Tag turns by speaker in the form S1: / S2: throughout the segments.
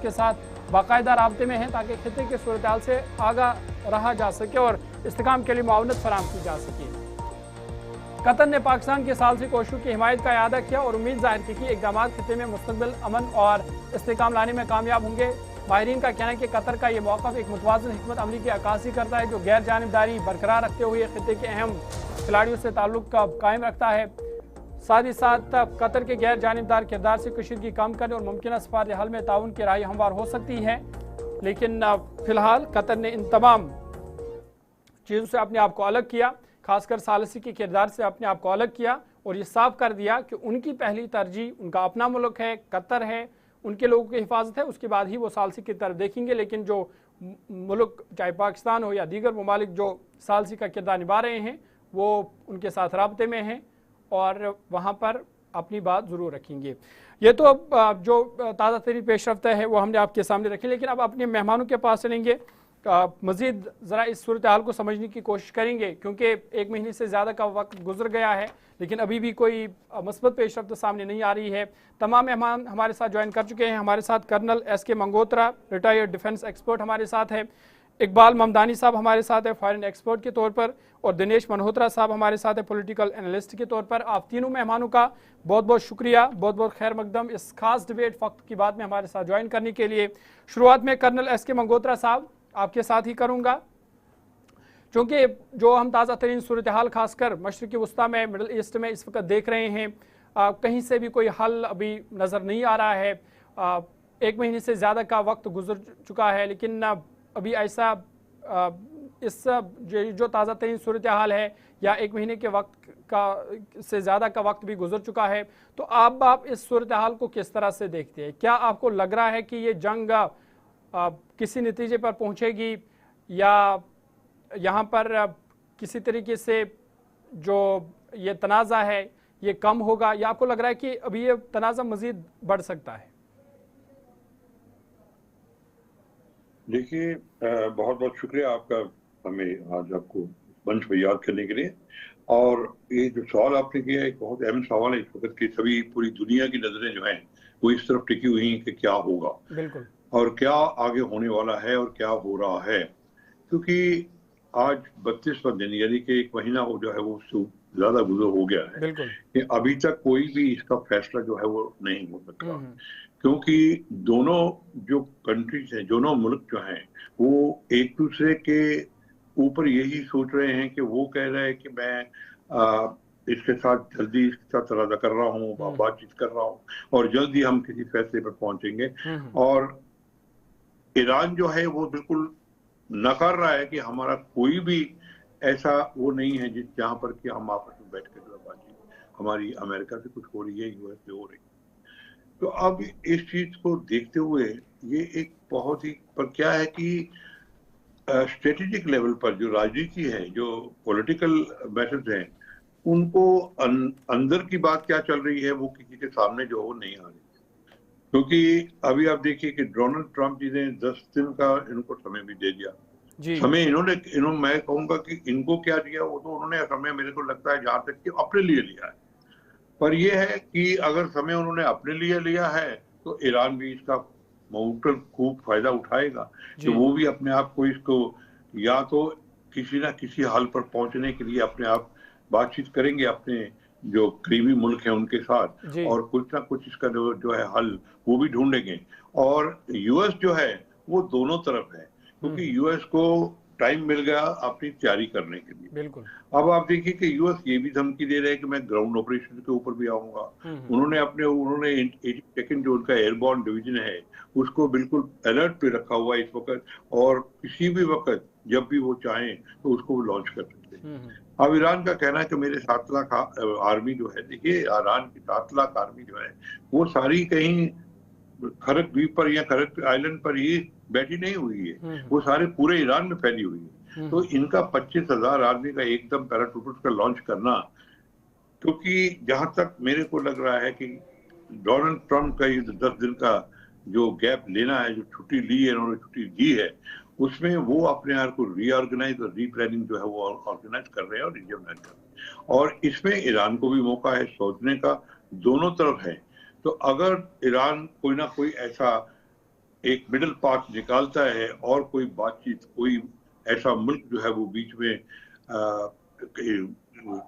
S1: उसके साथ बाकायदा राब्ते में हैं ताकि खिते की सूरत हाल से आगाह रहा जा सके और इस्तेकाम के लिए मुआवनत फराहम की जा सके। कतर ने पाकिस्तान की सालसी कोशिशों की हिमायत का इरादा किया और उम्मीद जाहिर की कि इकदाम खिते में मुस्तकबिल अमन और इस्तेकाम लाने में कामयाब होंगे। माहिरीन का कहना है कि कतर का ये मौक़िफ़ एक मुतवाज़िन हिकमत अमली की अक्कासी करता है जो गैर जानिबदारी बरकरार रखते हुए खिते के अहम खिलाड़ियों से ताल्लुक़ कायम रखता है। साथ ही साथ कतर के गैर जानिबदार किरदार से कशीदगी कम करने और मुमकिन सफारत हल में ताउन की राय हमवार हो सकती है, लेकिन फ़िलहाल कतर ने इन तमाम चीज़ों से अपने आप को अलग किया, खासकर सालसी के किरदार से अपने आप को अलग किया और ये साफ कर दिया कि उनकी पहली तरजीह उनका अपना मुल्क है, कतर है, उनके लोगों की हिफाजत है, उसके बाद ही वो सालसी की तरफ देखेंगे। लेकिन जो मुल्क चाहे पाकिस्तान हो या दीगर ममालिक जो सालसी का किरदार निभा रहे हैं वो उनके साथ राब्ते में हैं और वहाँ पर अपनी बात ज़रूर रखेंगे। ये तो अब जो ताज़ा तरीन पेशरफ्त है वो हमने आपके सामने रखी, लेकिन अब अपने मेहमानों के पास चलेंगे, मज़ीद ज़रा इस सूरत हाल को समझने की कोशिश करेंगे क्योंकि 1 महीने से ज़्यादा का वक्त गुजर गया है लेकिन अभी भी कोई मस्बत पेशरफ्त सामने नहीं आ रही है। तमाम मेहमान हमारे साथ ज्वाइन कर चुके हैं। हमारे साथ colonel SK Mangotra retired defence expert हमारे साथ है, इकबाल ममदानी साहब हमारे साथ है फॉरेन एक्सपर्ट के तौर पर, और दिनेश मल्होत्रा साहब हमारे साथ है पॉलिटिकल एनालिस्ट के तौर पर। आप तीनों मेहमानों का बहुत बहुत शुक्रिया, बहुत बहुत खैर मकदम इस खास डिबेट वक्त की बात में हमारे साथ ज्वाइन करने के लिए। शुरुआत में कर्नल SK मंगोत्रा साहब आपके साथ ही करूँगा क्योंकि जो हम ताज़ा तरीन सूरत हाल खासकर मशरिक़ी वस्ता में, मिडल ईस्ट में इस वक्त देख रहे हैं, कहीं से भी कोई हल अभी नज़र नहीं आ रहा है। 1 महीने से ज़्यादा का वक्त गुजर चुका है लेकिन अभी ऐसा इस जो ताज़ा तरीन सूरत हाल है या 1 महीने के वक्त का से ज़्यादा का वक्त भी गुजर चुका है, तो आप इस सूरत हाल को किस तरह से देखते हैं? क्या आपको लग रहा है कि ये जंग किसी नतीजे पर पहुंचेगी या यहाँ पर किसी तरीके से जो ये तनाज़ा है ये कम होगा, या आपको लग रहा है कि अभी ये तनाज़ा मज़ीद बढ़ सकता है?
S2: देखिए, बहुत बहुत शुक्रिया आपका हमें आज आपको मंच पर याद करने के लिए। और ये जो सवाल आपने किया एक बहुत अहम सवाल है इस वक्त की सभी पूरी दुनिया की नजरें जो हैं वो इस तरफ टिकी हुई हैं कि क्या होगा
S1: बिल्कुल, और
S2: क्या आगे होने वाला है और क्या हो रहा है, क्योंकि आज 32वां दिन यानी कि 1 महीना हो जो है वो उससे ज्यादा गुजर हो गया है कि अभी तक कोई भी इसका फैसला जो है वो नहीं हो सका, क्योंकि दोनों जो कंट्रीज हैं, दोनों मुल्क जो हैं वो एक दूसरे के ऊपर यही सोच रहे हैं कि वो कह रहे हैं कि मैं इसके साथ जल्दी इसके साथ राज़ा कर रहा हूँ, बातचीत कर रहा हूँ और जल्दी हम किसी फैसले पर पहुंचेंगे। और ईरान जो है वो बिल्कुल नकार रहा है कि हमारा कोई भी ऐसा वो नहीं है जहाँ पर कि हम आपस में बैठ कर बातचीत, हमारी अमेरिका से कुछ हो रही है, यूएस से हो रही है। तो अब इस चीज को देखते हुए ये एक बहुत ही पर क्या है कि स्ट्रेटेजिक लेवल पर जो राजनीति है, जो पॉलिटिकल मैटर्स हैं, उनको अंदर की बात क्या चल रही है वो किसी के सामने जो वो नहीं आ रही, क्योंकि अभी आप देखिए कि डोनाल्ड ट्रंप जी ने 10 दिन का इनको समय भी दे दिया। समय इन्होंने मैं कहूंगा कि इनको क्या दिया वो तो उन्होंने समय मेरे को लगता है जहां तक कि अपने लिए लिया है, पर यह है कि अगर समय उन्होंने अपने लिए लिया है तो ईरान भी इसका मुमकिन खूब फायदा उठाएगा कि वो भी अपने आप को इसको या तो किसी ना किसी हल पर पहुंचने के लिए अपने आप बातचीत करेंगे अपने जो करीबी मुल्क है उनके साथ, और कुछ ना कुछ इसका जो है हल वो भी ढूंढेंगे। और यूएस जो है वो दोनों तरफ है, क्योंकि यूएस को टाइम मिल गया अपनी तैयारी करने के लिए।
S1: बिल्कुल।
S2: अब आप देखिए कि यूएस ये भी धमकी दे रहे हैं कि मैं ग्राउंड ऑपरेशन के ऊपर भी आऊंगा। उन्होंने 82nd जो उनका एयरबोर्न डिवीजन है उसको बिल्कुल अलर्ट पे रखा हुआ है इस वक्त, और किसी भी वक्त जब भी वो चाहें तो उसको लॉन्च कर सकते हैं। अब ईरान का कहना है कि मेरे 7 लाख आर्मी जो है, देखिए ईरान की 7 लाख आर्मी जो है वो सारी कहीं खरक द्वीप पर या खरक आइलैंड पर ही बैठी नहीं हुई है, वो सारे पूरे ईरान में फैली हुई है। तो इनका 25,000 आदमी का एकदम पैराट्रूपर्स का लॉन्च करना, क्योंकि जहां तक मेरे को लग रहा है कि डोनाल्ड ट्रंप का ये 10 दिन का जो गैप लेना है, जो छुट्टी ली है, उन्होंने छुट्टी दी है, उसमें वो अपने आप को रीऑर्गेनाइज और रीप्लानिंग जो है वो ऑर्गेनाइज कर रहे हैं और रीजनाइज कर रहे हैं, और इसमें ईरान को भी मौका है सोचने का, दोनों तरफ है। तो अगर ईरान कोई ना कोई ऐसा एक मिडिल पाथ निकालता है और कोई बातचीत, कोई ऐसा मुल्क जो है वो बीच में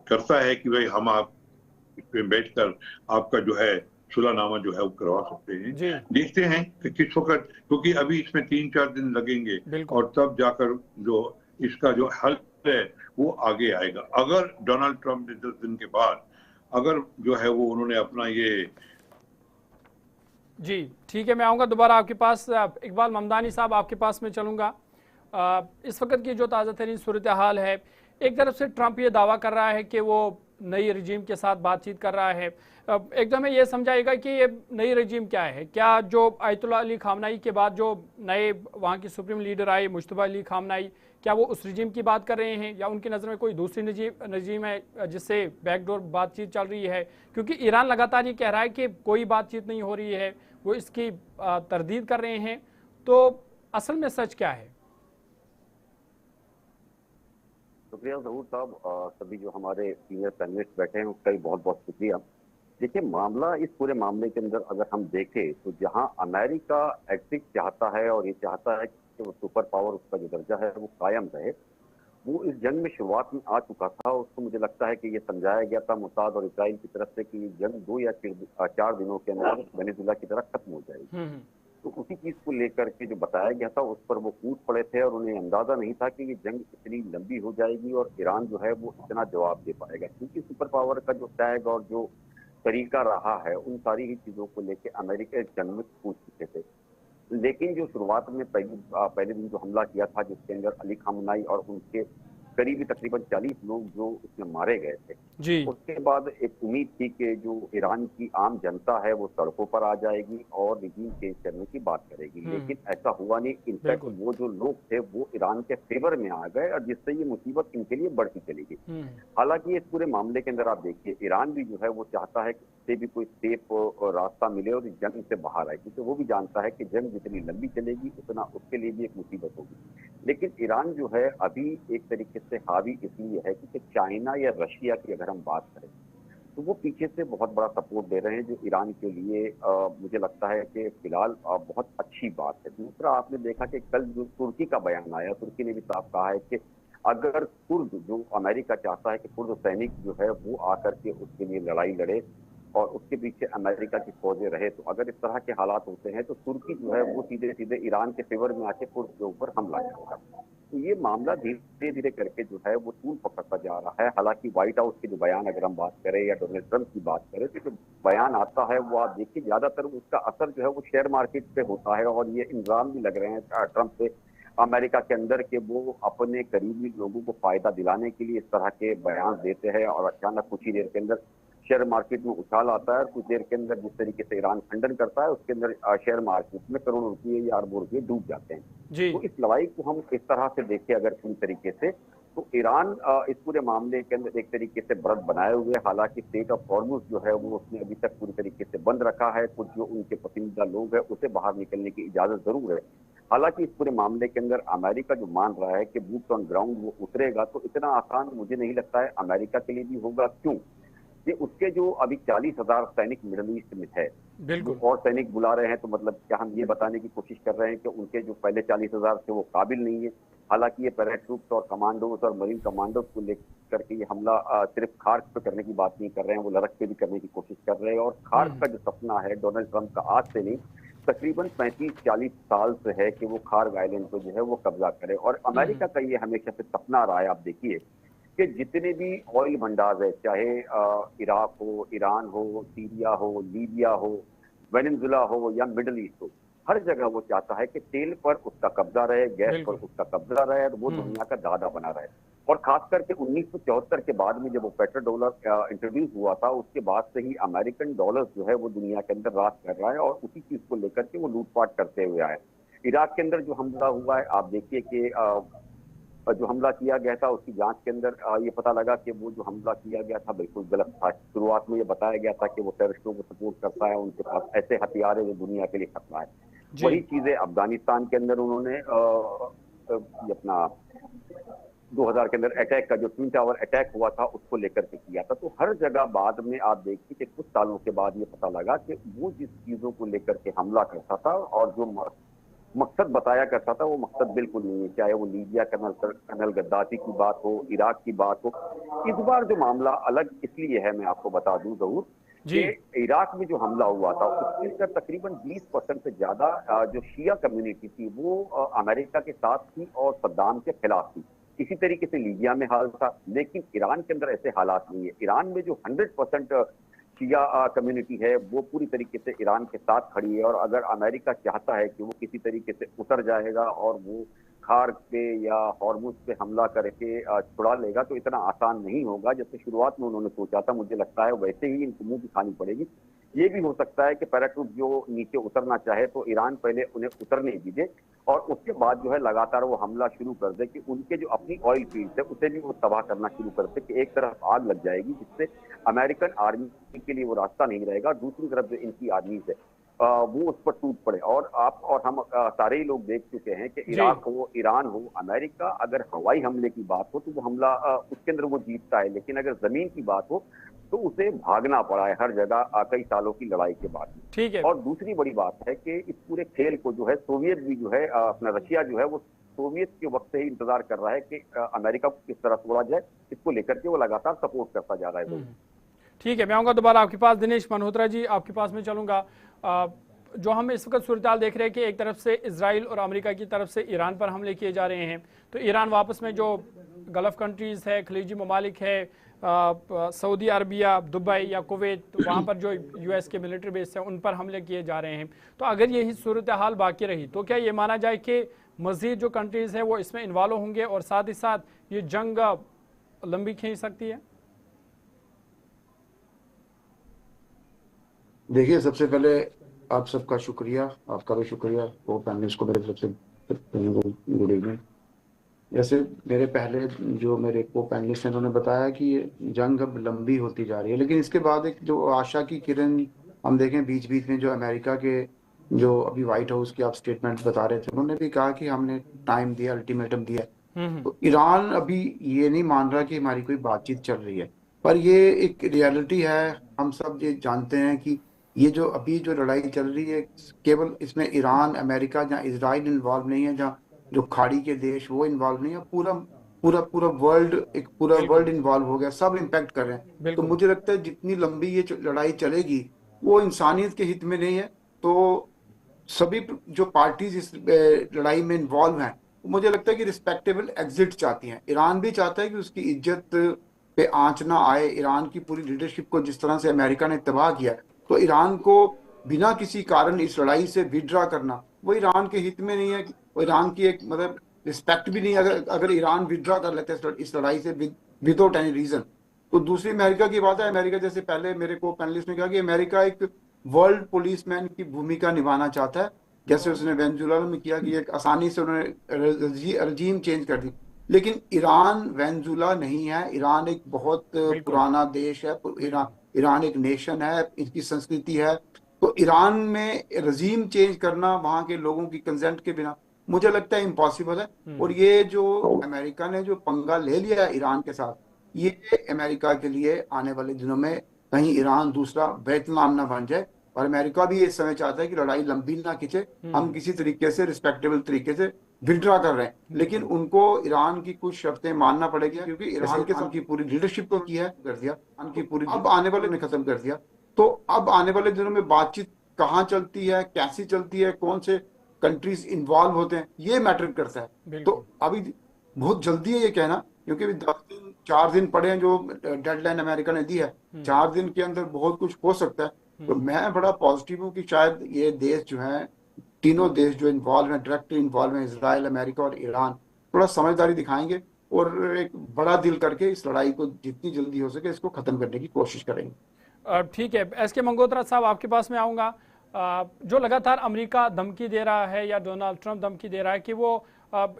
S2: करता है कि भाई हम आप इसमें बैठकर आपका जो है सुलहनामा जो है वो करवा सकते हैं। देखते हैं कि किस वक्त, क्योंकि अभी इसमें 3-4 दिन लगेंगे और तब जाकर जो इसका जो हल है वो आगे आएगा। अगर डोनाल्ड ट्रंप ने 10 दिन के बाद अगर जो है वो उन्होंने अपना ये
S1: जी ठीक है, मैं आऊँगा दोबारा आपके पास। इकबाल ममदानी साहब, आपके पास मैं चलूँगा। इस वक्त की जो ताज़ा तरीन सूरत हाल है, एक तरफ से ट्रंप ये दावा कर रहा है कि वो नई रजीम के साथ बातचीत कर रहा है। एकदम ये समझाएगा कि ये नई रजीम क्या है? क्या जो आयतुल्लाह अली खामनाई के बाद जो नए वहाँ की सुप्रीम लीडर आए मुश्तबा अली खामनाई, क्या वो उस रजीम की बात कर रहे हैं या उनकी नज़र में कोई दूसरी रजीम है जिससे बैकडोर बातचीत चल रही है? क्योंकि ईरान लगातार ये कह रहा है कि कोई बातचीत नहीं हो रही है, वो इसकी तरदीद कर रहे हैं। तो असल में सच क्या है?
S3: शुक्रिया ज़हूर साहब, सभी जो हमारे सीनियर पैनलिस्ट बैठे हैं उसका भी बहुत बहुत शुक्रिया। देखिए, मामला, इस पूरे मामले के अंदर अगर हम देखें तो जहां अमेरिका एग्जिट चाहता है और ये चाहता है कि वो सुपर पावर, उसका जो दर्जा है वो कायम रहे, वो इस जंग में शुरुआत में आ चुका था। उसको मुझे लगता है कि ये समझाया गया था मोसाद और इजराइल की तरफ से कि ये जंग 2 या 4 दिनों के अंदर वेनेजुला की तरह खत्म हो जाएगी। तो उसी चीज को लेकर के जो बताया गया था उस पर वो कूद पड़े थे और उन्हें अंदाजा नहीं था कि ये जंग इतनी लंबी हो जाएगी और ईरान जो है वो इतना जवाब दे पाएगा, क्योंकि सुपर पावर का जो टैग और जो तरीका रहा है उन सारी ही चीजों को लेकर अमेरिका इस जंग में कूद चुके थे। लेकिन जो शुरुआत में पहले दिन जो हमला किया था, जिसके अंदर अली खामनाई और उनके करीबी तकरीबन 40 लोग जो उसमें मारे गए थे, उसके बाद एक उम्मीद थी कि जो ईरान की आम जनता है वो सड़कों पर आ जाएगी और रिजीम चेंज करने की बात करेगी। लेकिन ऐसा हुआ नहीं। इनफैक्ट वो जो लोग थे वो ईरान के फेवर में आ गए और जिससे ये मुसीबत इनके लिए बढ़ती चली गई। हालांकि इस पूरे मामले के अंदर आप देखिए, ईरान भी जो है वो चाहता है कि उससे भी कोई सेफ रास्ता मिले और इस जंग से बाहर आए, क्योंकि वो भी जानता है कि जंग जितनी लंबी चलेगी उतना उसके लिए भी एक मुसीबत होगी। लेकिन ईरान जो है अभी एक तरीके से हावी इसलिए है क्योंकि चाइना या रशिया की अगर हम बात करें तो वो पीछे से बहुत बड़ा सपोर्ट दे रहे हैं, जो ईरान के लिए मुझे लगता है कि फिलहाल बहुत अच्छी बात है। दूसरा, आपने देखा कि कल जो तुर्की का बयान आया, तुर्की ने भी साफ कहा है कि अगर कुर्द, जो अमेरिका चाहता है कि कुर्द सैनिक जो है वो आकर के उसके लिए लड़ाई लड़े और उसके पीछे अमेरिका की फौजें रहे, तो अगर इस तरह के हालात होते हैं तो तुर्की जो है वो सीधे सीधे ईरान के फेवर में आके कुर्द के ऊपर हमला करेगा। तो ये मामला धीरे धीरे करके जो है वो तूल पकड़ता जा रहा है। हालांकि व्हाइट हाउस के जो बयान अगर हम बात करें या डोनाल्ड ट्रंप की बात करें तो जो बयान आता है वो आप देखिए ज्यादातर उसका असर जो है वो शेयर मार्केट पे होता है और ये इल्जाम भी लग रहे हैं ट्रंप पे अमेरिका के अंदर के वो अपने करीबी लोगों को फायदा दिलाने के लिए इस तरह के बयान देते हैं और अचानक कुछ ही देर के अंदर शेयर मार्केट में उछाल आता है और कुछ देर के अंदर जिस तरीके से ईरान खंडन करता है उसके अंदर शेयर मार्केट में करोड़ों रुपये या अरबों रुपये डूब जाते हैं। तो इस लड़ाई को हम इस तरह से देखें अगर पूरी तरीके से, तो ईरान इस पूरे मामले के अंदर एक तरीके से बढ़त बनाए हुए। हालांकि स्टेट ऑफ हॉर्मुज जो है वो उसने अभी तक पूरी तरीके से बंद रखा है। कुछ जो उनके पसंदीदा लोग हैं उसे बाहर निकलने की इजाजत जरूर है। हालांकि इस पूरे मामले के अंदर अमेरिका जो मान रहा है कि बूट्स ऑन ग्राउंड वो उतरेगा, तो इतना आसान मुझे नहीं लगता है अमेरिका के लिए भी होगा। क्यों? ये उसके जो अभी 40,000 सैनिक मिडिल ईस्ट में है, बिल्कुल, और सैनिक बुला रहे हैं, तो मतलब क्या हम ये बताने की कोशिश कर रहे हैं कि उनके जो पहले 40,000 थे वो काबिल नहीं है। हालांकि ये पैराट्रूप्स और कमांडोज और मरीन कमांडोज को लेकर के ये हमला सिर्फ खार्क पे करने की बात नहीं कर रहे हैं, वो लद्दाख पे भी करने की कोशिश कर रहे हैं। और खार्क का जो सपना है डोनाल्ड ट्रंप का आज से नहीं, तकरीबन 35-40 साल से है कि वो खार्क आइलैंड को जो है वो कब्जा करे। और अमेरिका का ये हमेशा से सपना रहा है। आप देखिए कि जितने भी ऑयल भंडार है, चाहे इराक हो, ईरान हो, सीरिया हो, लीबिया हो, वेनेजुला हो या मिडिल ईस्ट हो, हर जगह वो चाहता है कि तेल पर उसका कब्जा रहे, गैस पर उसका कब्जा रहे और वो दुनिया का दादा बना रहे। और खास करके 1974 के बाद में जब वो पेट्रो डॉलर इंट्रोड्यूस हुआ था, उसके बाद से ही अमेरिकन डॉलर जो है वो दुनिया के अंदर राज कर रहा है और उसी चीज को लेकर के वो लूटपाट करते हुए आए। इराक के अंदर जो हमला हुआ है, आप देखिए कि जो हमला किया गया था उसकी जांच के अंदर ये पता लगा कि वो जो हमला किया गया था बिल्कुल गलत था। शुरुआत में ये बताया गया था कि वो टेररिस्टों को सपोर्ट करता है, उनके पास ऐसे हथियार है जो दुनिया के लिए खतरा है। वही चीजें अफगानिस्तान के अंदर उन्होंने अपना 2000 के अंदर अटैक का जो ट्विन टावर अटैक हुआ था उसको लेकर के किया था। तो हर जगह बाद में आप देखिए कि कुछ सालों के बाद ये पता लगा कि वो जिस चीजों को लेकर के हमला करता था और जो मकसद बताया करता था वो मकसद बिल्कुल नहीं है। चाहे वो लीबिया कर्नल गद्दाफी की बात हो, इराक की बात हो, इस बार जो मामला अलग इसलिए है, मैं आपको बता दूं जरूर
S1: जी।
S3: कि इराक में जो हमला हुआ था उसके अंदर तकरीबन 20% से ज्यादा जो शिया कम्युनिटी थी वो अमेरिका के साथ थी और सद्दाम के खिलाफ थी। इसी तरीके से लीबिया में हाल था, लेकिन ईरान के अंदर ऐसे हालात नहीं है। ईरान में जो 100% शिया कम्युनिटी है वो पूरी तरीके से ईरान के साथ खड़ी है, और अगर अमेरिका चाहता है कि वो किसी तरीके से उतर जाएगा और वो खार पे या हॉर्मुज पे हमला करके छुड़ा लेगा, तो इतना आसान नहीं होगा जैसे शुरुआत में उन्होंने सोचा था। मुझे लगता है वैसे ही इनको मुंह की खानी पड़ेगी। ये भी हो सकता है कि पैराट्रूप जो नीचे उतरना चाहे तो ईरान पहले उन्हें उतरने दीजिए और उसके बाद जो है लगातार वो हमला शुरू कर दे कि उनके जो अपनी ऑयल फील्ड है उसे भी वो तबाह करना शुरू कर दे कि एक तरफ आग लग जाएगी जिससे अमेरिकन आर्मी के लिए वो रास्ता नहीं रहेगा, दूसरी तरफ जो इनकी आर्मी है वो उस पर टूट पड़े। और आप और हम सारे ही लोग देख चुके हैं कि इराक हो, ईरान हो, अमेरिका अगर हवाई हमले की बात हो तो वो हमला उसके अंदर वो जीतता है, लेकिन अगर जमीन की बात हो तो उसे भागना पड़ा है हर जगह कई सालों की लड़ाई के बाद।
S1: ठीक है।
S3: और दूसरी बड़ी बात है कि इस पूरे खेल को जो है सोवियत भी जो है अपना रशिया जो है वो सोवियत के वक्त से ही इंतजार कर रहा है कि अमेरिका को किस तरह तोड़ा जाए, इसको लेकर के वो लगातार सपोर्ट करता जा रहा है।
S1: ठीक है, मैं आऊँगा दोबारा आपके पास। दिनेश मल्होत्रा जी, आपके पास में चलूँगा। जो हम इस वक्त सूरत देख रहे हैं कि एक तरफ से इजराइल और अमेरिका की तरफ से ईरान पर हमले किए जा रहे हैं, तो ईरान वापस में जो गल्फ कंट्रीज़ है, खलीजी ममालिक है, सऊदी अरबिया, दुबई या कुवैत, वहाँ पर जो यूएस के मिलिट्री बेस है उन पर हमले किए जा रहे हैं। तो अगर यही सूरत हाल बाकी रही तो क्या ये माना जाए कि मज़ीद जो कंट्रीज़ है वो इसमें इन्वॉल्व होंगे और साथ ही साथ ये जंग लंबी खींच सकती है?
S4: देखिए, सबसे पहले आप सबका शुक्रिया, आपका भी शुक्रिया वो पैनलिस्ट को मेरे तरफ से गुड इवनिंग। जैसे मेरे पहले जो मेरे को पैनलिस्ट हैं उन्होंने बताया कि ये जंग अब लंबी होती जा रही है, लेकिन इसके बाद एक जो आशा की किरण हम देखें बीच बीच में, जो अमेरिका के जो अभी व्हाइट हाउस की आप स्टेटमेंट बता रहे थे, उन्होंने भी कहा कि हमने टाइम दिया, अल्टीमेटम दिया। तो ईरान अभी ये नहीं मान रहा कि हमारी कोई बातचीत चल रही है, पर ये एक रियलिटी है। हम सब ये जानते हैं कि ये जो अभी जो लड़ाई चल रही है केवल इसमें ईरान, अमेरिका, जहाँ इजराइल इन्वॉल्व नहीं है, जहाँ जो खाड़ी के देश वो इन्वॉल्व नहीं है, पूरा पूरा पूरा वर्ल्ड, एक पूरा वर्ल्ड इन्वॉल्व हो गया, सब इम्पैक्ट कर रहे हैं। तो मुझे लगता है जितनी लंबी ये लड़ाई चलेगी वो इंसानियत के हित में नहीं है। तो सभी जो पार्टीज इस लड़ाई में इन्वॉल्व हैं मुझे लगता है कि रिस्पेक्टेबल एग्जिट चाहती हैं। ईरान भी चाहता है कि उसकी इज्जत पे आंच ना आए। ईरान की पूरी लीडरशिप को जिस तरह से अमेरिका ने तबाह किया, तो ईरान को बिना किसी कारण इस लड़ाई से विड्रॉ करना वो ईरान के हित में नहीं है। वो ईरान की एक मतलब रिस्पेक्ट भी नहीं, अगर ईरान विड्रॉ कर लेते हैं इस लड़ाई से विदाउट एनी रीजन। तो दूसरी अमेरिका की बात है, अमेरिका जैसे पहले मेरे को पैनलिस्ट ने कहा कि अमेरिका एक वर्ल्ड पुलिसमैन की भूमिका निभाना चाहता है, जैसे उसने वेनेजुएला में किया कि एक आसानी से उन्होंने रजीम चेंज कर दी। लेकिन ईरान वेनेजुएला नहीं है, ईरान एक बहुत पुराना देश है, ईरान एक नेशन है, इसकी संस्कृति है। तो ईरान में रजीम चेंज करना वहां के लोगों की कंसेंट के बिना मुझे लगता है इम्पॉसिबल है। और ये जो अमेरिका ने जो पंगा ले लिया है ईरान के साथ, ये अमेरिका के लिए आने वाले दिनों में कहीं ईरान दूसरा वियतनाम ना बन जाए। और अमेरिका भी इस समय चाहता है कि लड़ाई लंबी ना खींचे, हम किसी तरीके से रिस्पेक्टेबल तरीके से विड्रॉ कर रहे हैं, लेकिन उनको ईरान की कुछ शर्तें मानना पड़ेगी, क्योंकि ईरान के साथ की पूरी लीडरशिप को किया है, कर दिया, उनकी पूरी अब आने वाले ने खत्म कर दिया। तो अब आने वाले दिनों में बातचीत कहाँ चलती है, कैसी चलती है, कौन से कंट्रीज इन्वॉल्व होते हैं, ये मैटर करता है। तो अभी बहुत जल्दी है ये कहना, क्योंकि 4 दिन पड़े हैं जो डेडलाइन अमेरिका ने दी है, 4 दिन के अंदर बहुत कुछ हो सकता है। तो मैं बड़ा पॉजिटिव हूँ कि शायद ये देश जो है, तीनों देश जो इन्वॉल्व हैं, डायरेक्टली इन्वॉल्व हैं, इजराइल, अमेरिका और ईरान, थोड़ा समझदारी दिखाएंगे और एक बड़ा दिल करके इस लड़ाई को जितनी जल्दी हो सके इसको खत्म करने की कोशिश करेंगे।
S1: ठीक है, एस के मंगोत्रा साहब, आपके पास में आऊँगा। जो लगातार अमेरिका धमकी दे रहा है या डोनाल्ड ट्रंप धमकी दे रहा है कि वो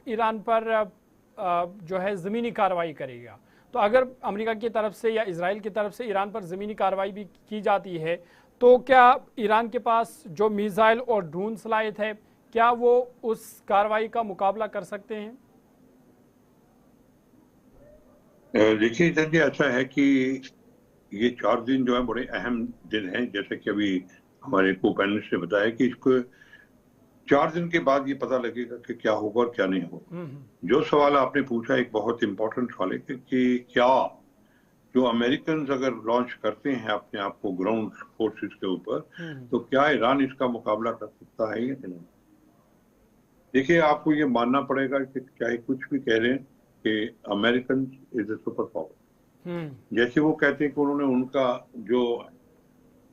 S1: ईरान पर जो है ज़मीनी कार्रवाई करेगा, तो अगर अमेरिका की तरफ से या इजराइल की तरफ से ईरान पर ज़मीनी कार्रवाई भी की जाती है, तो क्या ईरान के पास जो मिसाइल और ड्रोन सलाहियत है, क्या वो उस कार्रवाई का मुकाबला कर सकते हैं?
S2: देखिए इधर ऐसा है कि ये 4 दिन जो है बड़े अहम दिन हैं, जैसे कि अभी हमारे को पैनलिस्ट ने बताया कि इसको 4 दिन के बाद ये पता लगेगा कि क्या होगा और क्या नहीं होगा। जो सवाल आपने पूछा एक बहुत इंपॉर्टेंट सवाल है कि क्या जो अमेरिकन अगर लॉन्च करते हैं अपने आप को ग्राउंड फोर्सेस के ऊपर, तो क्या ईरान इसका मुकाबला कर सकता है या नहीं। देखिए, आपको ये मानना पड़ेगा कि चाहे कुछ भी कह रहे हैं कि American is a super power. जैसे वो कहते हैं कि उन्होंने उनका जो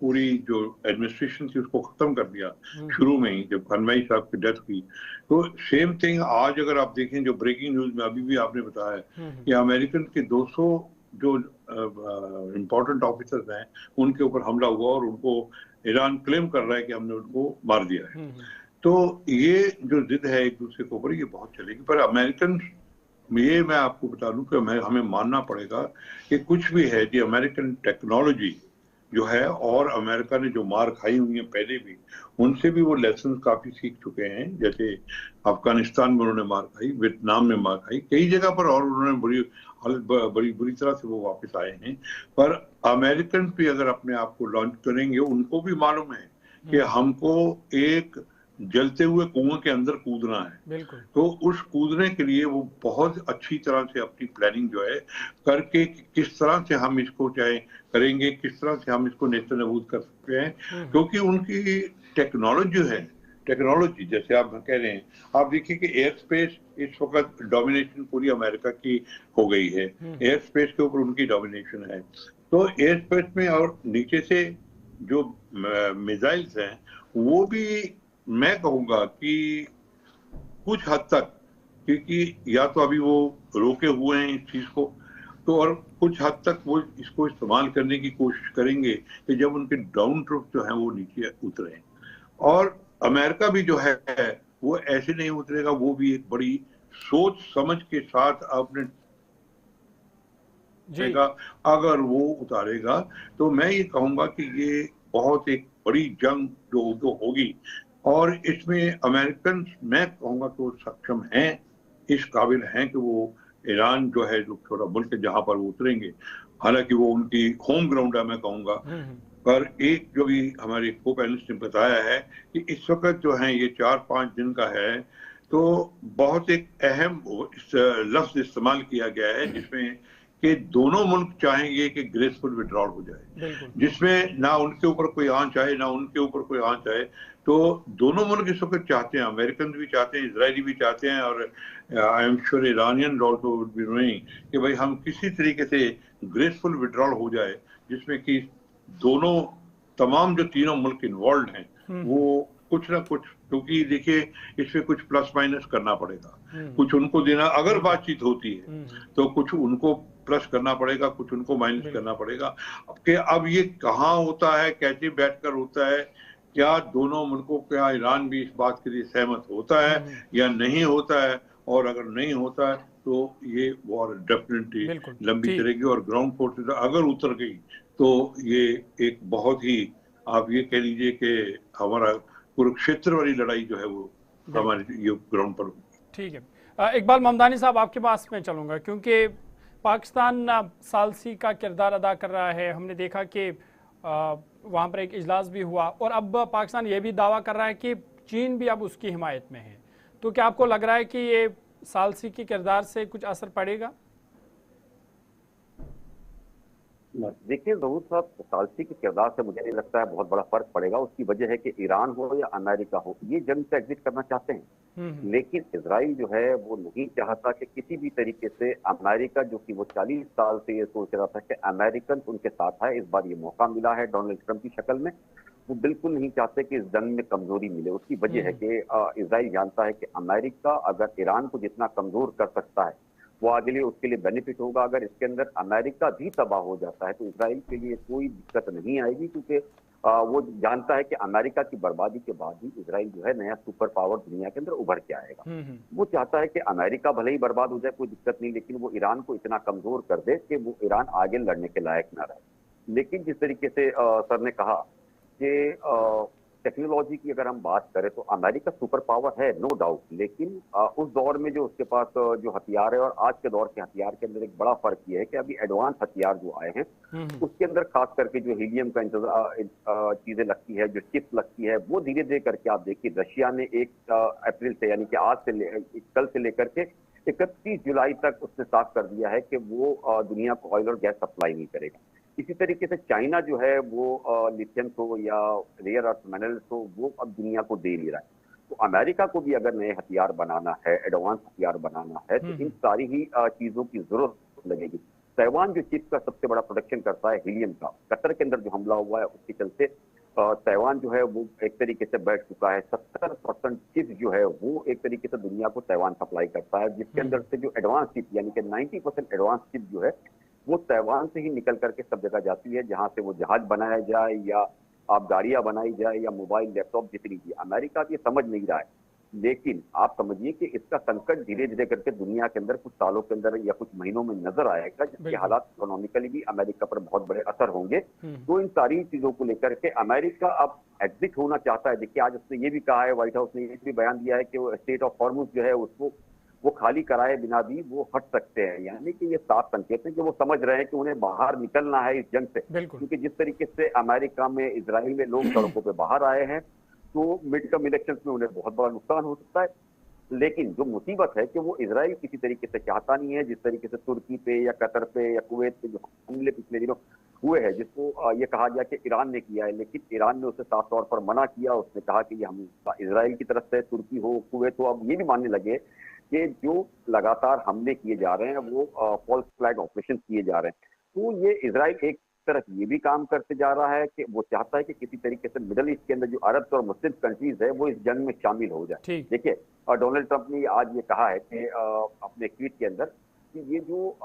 S2: पूरी जो एडमिनिस्ट्रेशन थी उसको खत्म कर दिया शुरू में ही, जब खनमई साहब की डेथ हुई। तो सेम थिंग आज अगर आप देखें, जो ब्रेकिंग न्यूज में अभी भी आपने बताया कि अमेरिकन के 200 जो इम्पोर्टेंट ऑफिसर्स हैं उनके ऊपर हमला हुआ और उनको ईरान क्लेम कर रहा है कि हमने उनको मार दिया है। तो ये जो जिद है एक दूसरे के ऊपर, ये बहुत चलेगी। पर अमेरिकन, ये मैं आपको बता दूं कि हमें मानना पड़ेगा कि कुछ भी है, जो अमेरिकन टेक्नोलॉजी जो है और अमेरिका ने जो मार खाई हुई है पहले भी, उनसे भी वो लेसन काफी सीख चुके हैं। जैसे अफगानिस्तान में उन्होंने मार खाई, वियतनाम में मार खाई, कई जगह पर, और उन्होंने बड़ी बुरी तरह से वो वापस आए हैं। पर अमेरिकन भी अगर अपने आप को लॉन्च करेंगे, उनको भी मालूम है कि हमको एक जलते हुए कुएं के अंदर कूदना है। तो उस कूदने के लिए वो बहुत अच्छी तरह से अपनी प्लानिंग जो है करके, किस तरह से हम इसको चाहे करेंगे, किस तरह से हम इसको नेस्तनाबूद कर सकते हैं, क्योंकि उनकी टेक्नोलॉजी है। टेक्नोलॉजी जैसे आप कह रहे हैं, आप देखिए कि एयर स्पेस इस वक्त डोमिनेशन पूरी अमेरिका की हो गई है। एयर स्पेस के ऊपर उनकी डोमिनेशन है। तो एयर स्पेस में और नीचे से जो मिसाइल्स हैं वो भी मैं कहूंगा कि कुछ हद तक, क्योंकि या तो अभी वो रोके हुए हैं इस चीज को, तो और कुछ हद तक वो इसको इस्तेमाल करने की कोशिश करेंगे कि जब उनके डाउन ट्रूप जो है वो नीचे उतरे। और अमेरिका भी जो है वो ऐसे नहीं उतरेगा, वो भी एक बड़ी सोच समझ के साथ अपने अगर वो उतारेगा, तो मैं ये कहूंगा कि ये बहुत एक बड़ी जंग जो होगी। और इसमें अमेरिकन, मैं कहूंगा कि वो सक्षम हैं, इस काबिल हैं कि वो ईरान जो है, जो छोटा मुल्क है जहां पर वो उतरेंगे, हालांकि वो उनकी होम ग्राउंड है मैं कहूंगा। पर एक जो भी हमारे को पैनलिस्ट ने बताया है कि इस वक्त जो है ये 4-5 दिन का है, तो बहुत एक अहम लफ्ज इस्तेमाल किया गया है जिसमें कि दोनों मुल्क चाहेंगे कि ग्रेसफुल विड्रॉल हो जाए, जिसमें ना उनके ऊपर कोई आंच आए ना उनके ऊपर कोई आंच आए। तो दोनों मुल्क इस वक्त चाहते हैं, अमेरिकन भी चाहते हैं, इजरायली भी चाहते हैं, और I am sure Iranian also would be knowing कि भाई हम किसी तरीके से ग्रेसफुल विड्रॉल हो जाए, जिसमें कि दोनों तमाम जो तीनों मुल्क इन्वॉल्व हैं वो कुछ ना कुछ, क्योंकि देखिए इसमें कुछ प्लस माइनस करना पड़ेगा, कुछ उनको देना, अगर बातचीत होती है तो कुछ उनको प्लस करना पड़ेगा, कुछ उनको माइनस करना पड़ेगा। अब ये कहाँ होता है, कैसे बैठकर होता है, क्या दोनों मुल्कों, क्या ईरान भी इस बात के लिए सहमत होता है या नहीं होता है, और अगर नहीं होता है तो ये वॉर डेफिनेटली लंबी चलेगी। और ग्राउंड फोर्सेस अगर उतर गई तो ये एक बहुत ही, आप ये कह लीजिए कि हमारा कुरुक्षेत्र वाली लड़ाई जो है वो हमारे ये ग्राउंड पर। ठीक
S1: है, इकबाल ममदानी साहब आपके पास में चलूंगा, क्योंकि पाकिस्तान सालसी का किरदार अदा कर रहा है। हमने देखा कि वहाँ पर एक इजलास भी हुआ, और अब पाकिस्तान ये भी दावा कर रहा है कि चीन भी अब उसकी हिमायत में है। तो क्या आपको लग रहा है कि ये सालसी के किरदार से कुछ असर पड़ेगा?
S3: देखिए ज़हूर साहब, सालसी के किरदार से मुझे नहीं लगता है बहुत बड़ा फर्क पड़ेगा। उसकी वजह है कि ईरान हो या अमेरिका हो, ये जंग से एग्जिट करना चाहते हैं, लेकिन इजराइल जो है वो नहीं चाहता कि किसी भी तरीके से अमेरिका, जो कि वो 40 साल से ये सोच रहा था कि अमेरिकन उनके साथ है, इस बार ये मौका मिला है डोनाल्ड ट्रंप की शक्ल में, वो बिल्कुल नहीं चाहते कि इस जंग में कमजोरी मिले। उसकी वजह है कि इजराइल जानता है कि अमेरिका अगर ईरान को जितना कमजोर कर सकता है वो आगे लिए उसके लिए बेनिफिट होगा। अगर इसके अंदर अमेरिका भी तबाह हो जाता है तो इजराइल के लिए कोई दिक्कत नहीं आएगी, क्योंकि वो जानता है कि अमेरिका की बर्बादी के बाद ही इजराइल जो है नया सुपर पावर दुनिया के अंदर उभर के आएगा। वो चाहता है कि अमेरिका भले ही बर्बाद हो जाए, कोई दिक्कत नहीं, लेकिन वो ईरान को इतना कमजोर कर दे कि वो ईरान आगे लड़ने के लायक ना रहे। लेकिन जिस तरीके से सर ने कहा कि टेक्नोलॉजी की अगर हम बात करें तो अमेरिका सुपर पावर है, नो डाउट, लेकिन उस दौर में जो उसके पास जो हथियार है और आज के दौर के हथियार के अंदर एक बड़ा फर्क ये है कि अभी एडवांस हथियार जो आए हैं उसके अंदर खास करके जो हीलियम का चीजें लगती है, जो चिप्स लगती है, वो धीरे धीरे करके आप देखिए रशिया ने 1 अप्रैल से यानी कि आज से कल से लेकर के 31 जुलाई तक उसने साफ कर दिया है कि वो दुनिया को ऑयल और गैस सप्लाई नहीं करेगा। इसी तरीके से चाइना जो है वो लिथियम को या रेयर अर्थ मिनरल्स को वो अब दुनिया को दे नहीं रहा है। तो अमेरिका को भी अगर नए हथियार बनाना है, एडवांस हथियार बनाना है, तो इन सारी ही चीजों की जरूरत लगेगी। ताइवान जो चिप का सबसे बड़ा प्रोडक्शन करता है हीलियम का, कतर के अंदर जो हमला हुआ है उसके चलते ताइवान जो है वो एक तरीके से बैठ चुका है। 70% चिप जो है वो एक तरीके से दुनिया को ताइवान सप्लाई करता है, जिसके अंदर से जो एडवांस चिप यानी कि 90% एडवांस चिप जो है वो ताइवान से ही निकल करके सब जगह जाती है, जहां से वो जहाज बनाया जाए या आप गाड़ियां बनाई जाए या मोबाइल लैपटॉप जितनी भी। अमेरिका ये समझ नहीं रहा है, लेकिन आप समझिए कि इसका संकट धीरे धीरे करके दुनिया के अंदर कुछ सालों के अंदर या कुछ महीनों में नजर आएगा, जिसके हालात इकोनॉमिकली भी अमेरिका पर बहुत बड़े असर होंगे। तो इन सारी चीजों को लेकर के अमेरिका अब एग्जिट होना चाहता है। देखिए आज उसने ये भी कहा है, व्हाइट हाउस ने ये भी बयान दिया है कि वो स्टेट ऑफ हॉर्मुज जो है उसको वो खाली कराए बिना भी वो हट सकते हैं। यानी कि ये साफ संकेत है कि वो समझ रहे हैं कि उन्हें बाहर निकलना है इस जंग से, क्योंकि जिस तरीके से अमेरिका में, इजराइल में लोग सड़कों पे बाहर आए हैं तो मिड टर्म इलेक्शंस में उन्हें बहुत बड़ा नुकसान हो सकता है। लेकिन जो मुसीबत है कि वो इजराइल किसी तरीके से चाहता नहीं है, जिस तरीके से तुर्की पे या कतर पे या कुवैत पे जो हमले पिछले दिनों हुए हैं, जिसको ये कहा गया कि ईरान ने किया है, लेकिन ईरान ने उसे साफ तौर पर मना किया। उसने कहा कि ये हम इजराइल की तरफ से, तुर्की हो, कुवैत हो, अब ये भी मानने लगे कि जो लगातार हमले किए जा रहे हैं वो फॉल्स फ्लैग ऑपरेशन किए जा रहे हैं। तो ये इजराइल एक तरफ ये भी काम करते जा रहा है कि वो चाहता है कि किसी तरीके से मिडिल ईस्ट के अंदर जो अरब और मुस्लिम कंट्रीज है वो इस जंग में शामिल हो जाए। देखिए डोनाल्ड ट्रंप ने आज ये कहा है कि अपने ट्वीट के अंदर कि ये जो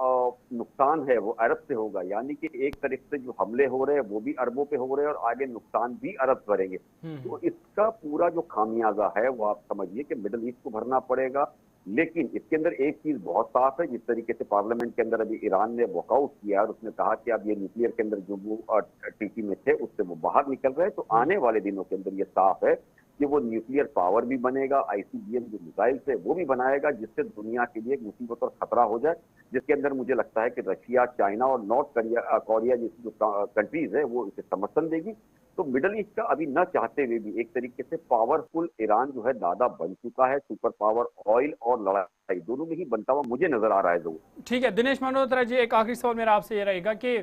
S3: नुकसान है वो अरब से होगा, यानी कि एक तरफ से जो हमले हो रहे हैं वो भी अरबों पे हो रहे हैं और आगे नुकसान भी अरब करेंगे। तो इसका पूरा जो खामियाजा है वो आप समझिए कि मिडिल ईस्ट को भरना पड़ेगा। लेकिन इसके अंदर एक चीज बहुत साफ है, जिस तरीके से पार्लियामेंट के अंदर अभी ईरान ने वॉकआउट किया और उसने कहा कि अब ये न्यूक्लियर के अंदर जो वो टीपी में थे उससे वो बाहर निकल रहे हैं, तो आने वाले दिनों के अंदर ये साफ है कि वो न्यूक्लियर पावर भी बनेगा, आईसीबीएम जो मिसाइल से वो भी बनाएगा, जिससे दुनिया के लिए एक मुसीबत और खतरा हो जाए, जिसके अंदर मुझे लगता है कि रशिया, चाइना और नॉर्थ कोरिया जैसी जो कंट्रीज है वो इसे समर्थन देगी। तो मिडल ईस्ट का अभी न चाहते हुए भी एक तरीके से पावरफुल ईरान जो है दादा बन चुका है। सुपर पावर ऑयल और लड़ाई दोनों में ही बनता हुआ मुझे नजर आ रहा है। जो
S1: ठीक है दिनेश मल्होत्रा जी, एक आखिरी सवाल मेरा आपसे ये रहेगा कि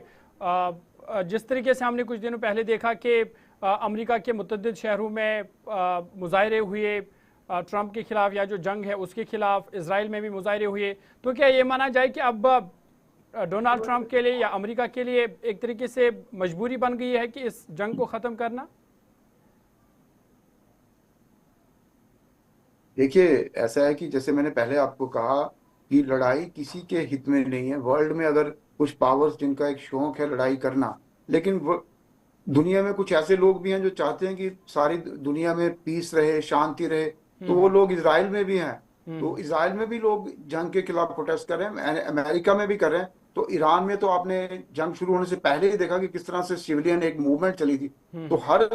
S1: जिस तरीके से हमने कुछ दिनों पहले देखा कि अमेरिका के मुतअद्दिद शहरों में मुजाहरे हुए ट्रंप के खिलाफ, या जो जंग है उसके खिलाफ, इजराइल में भी मुजाहरे हुए, तो क्या ये माना जाए कि अब डोनाल्ड ट्रंप के लिए या अमेरिका के लिए एक तरीके से मजबूरी बन गई है कि इस जंग को खत्म करना?
S4: देखिए ऐसा है कि जैसे मैंने पहले आपको कहा कि लड़ाई किसी के हित में नहीं है। वर्ल्ड में अगर कुछ पावर्स जिनका एक शौक है लड़ाई करना, लेकिन दुनिया में कुछ ऐसे लोग भी हैं जो चाहते हैं कि सारी दुनिया में पीस रहे, शांति रहे, तो वो लोग इजराइल में भी हैं। तो इजराइल में भी लोग जंग के खिलाफ प्रोटेस्ट कर रहे हैं, अमेरिका में भी कर रहे हैं। तो ईरान में तो आपने जंग शुरू होने से पहले ही देखा कि किस तरह से सिविलियन एक मूवमेंट चली थी। तो हर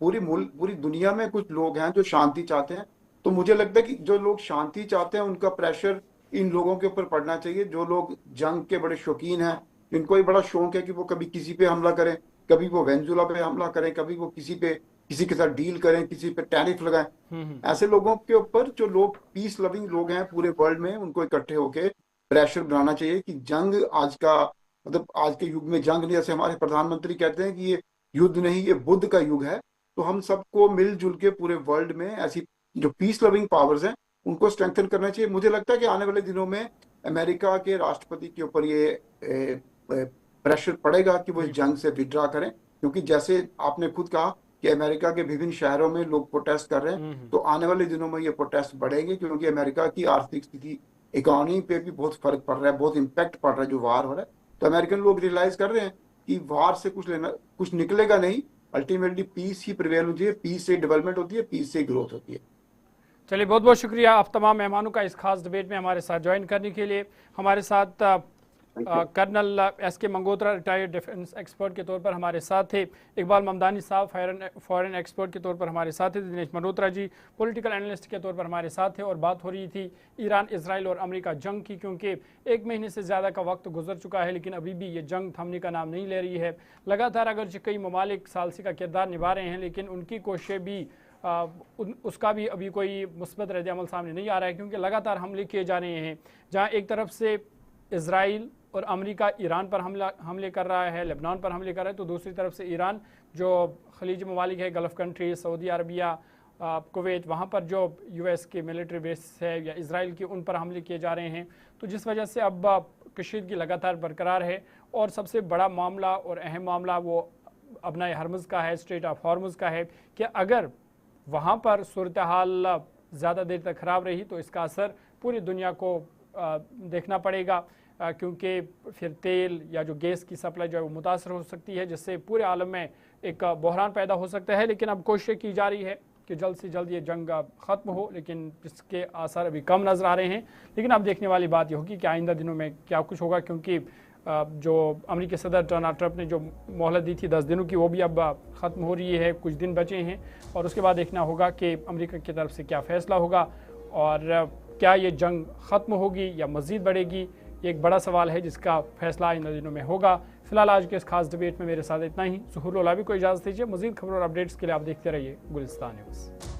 S4: पूरी दुनिया में कुछ लोग हैं जो शांति चाहते हैं। तो मुझे लगता है कि जो लोग शांति चाहते हैं उनका प्रेशर इन लोगों के ऊपर पड़ना चाहिए, जो लोग जंग के बड़े शौकीन हैं, जिनको ये बड़ा शौक है कि वो कभी किसी पे हमला करें, कभी वो वेनेजुएला पे हमला करें, कभी वो किसी के साथ डील करें, किसी पे टैरिफ लगाएं। ऐसे लोगों के ऊपर जो लोग पीस लविंग लोग हैं पूरे वर्ल्ड में, उनको इकट्ठे होकर प्रेशर बनाना चाहिए कि जंग आज का मतलब आज के युग में जंग नहीं, जैसे हमारे प्रधानमंत्री कहते हैं कि ये युद्ध नहीं, ये बुद्ध का युग है। तो हम सबको मिलजुल के पूरे वर्ल्ड में ऐसी जो पीस लविंग पावर्स हैं उनको स्ट्रेंथन करना चाहिए। मुझे लगता है कि आने वाले दिनों में अमेरिका के राष्ट्रपति के ऊपर ये प्रेशर पड़ेगा कि वो इस जंग से विड्रॉ करें, क्योंकि जैसे आपने खुद कहा कि अमेरिका के विभिन्न शहरों में लोग प्रोटेस्ट कर रहे हैं, तो आने वाले दिनों में ये प्रोटेस्ट बढ़ेंगे, क्योंकि अमेरिका की आर्थिक स्थिति, इकोनॉमी पे भी बहुत फर्क पड़ रहा है, बहुत इम्पैक्ट पड़ रहा है जो वार हो रहा है। तो अमेरिकन लोग रियलाइज कर रहे हैं कि वार से कुछ निकलेगा नहीं, अल्टीमेटली पीस ही प्रिवेल होती है, पीस से डेवलपमेंट होती है, पीस से ग्रोथ होती है।
S1: चलिए बहुत बहुत शुक्रिया आप तमाम मेहमानों का इस खास डिबेट में हमारे साथ ज्वाइन करने के लिए। हमारे साथ colonel SK Mangotra retired defence expert के तौर पर हमारे साथ थे, इकबाल ममदानी साहब फॉरेन एक्सपर्ट के तौर पर हमारे साथ थे, दिनेश मल्होत्रा जी पॉलिटिकल एनालिस्ट के तौर पर हमारे साथ थे और बात हो रही थी ईरान, इसराइल और अमेरिका जंग की, क्योंकि 1 महीने से ज़्यादा का वक्त गुजर चुका है लेकिन अभी भी ये जंग थमने का नाम नहीं ले रही है। लगातार अगर कई ममालिक सालसी का किरदार निभा रहे हैं लेकिन उनकी कोशिशें भी उसका भी अभी कोई मुस्बत रद्द-ए-अमल सामने नहीं आ रहा है, क्योंकि लगातार हमले किए जा रहे हैं। जहाँ एक तरफ से इसराइल और अमेरिका ईरान पर हमले कर रहा है, लेबनान पर हमले कर रहा है, तो दूसरी तरफ से ईरान जो खलीज ममालिक है, gulf country, Saudi Arabia, Kuwait, वहाँ पर जो US की मिलिट्री बेस है या इसराइल की, उन पर हमले किए जा रहे हैं। तो जिस वजह से अब कशीदगी लगातार बरकरार है और सबसे बड़ा मामला और अहम मामला वो अपना हरमुज़ का है, स्ट्रेट ऑफ हॉर्मुज़ का है कि अगर वहाँ पर सूरत हाल ज़्यादा देर तक ख़राब रही तो इसका असर पूरी दुनिया को देखना पड़ेगा, क्योंकि फिर तेल या जो गैस की सप्लाई जो है वो मुतासर हो सकती है, जिससे पूरे आलम में एक बहरान पैदा हो सकता है। लेकिन अब कोशिश की जा रही है कि जल्द से जल्द ये जंग ख़त्म हो, लेकिन इसके आसार अभी कम नज़र आ रहे हैं। लेकिन अब देखने वाली बात ये होगी कि आइंदा दिनों में क्या कुछ होगा, क्योंकि जो अमेरिकी सदर डोनाल्ड ट्रंप ने जो मोहलत दी थी 10 दिनों की, वो भी अब ख़त्म हो रही है, कुछ दिन बचे हैं और उसके बाद देखना होगा कि अमेरिका की तरफ से क्या फ़ैसला होगा और क्या ये जंग ख़त्म होगी या मज़ीद बढ़ेगी। ये एक बड़ा सवाल है जिसका फैसला आइंदा दिनों में होगा। फिलहाल आज के इस खास डिबेट में मेरे साथ इतना ही। ज़ुहूर लौलावी को इजाज़त दीजिए। मज़ीद खबरों और अपडेट्स के लिए आप देखते रहिए गुलिस्तान न्यूज़।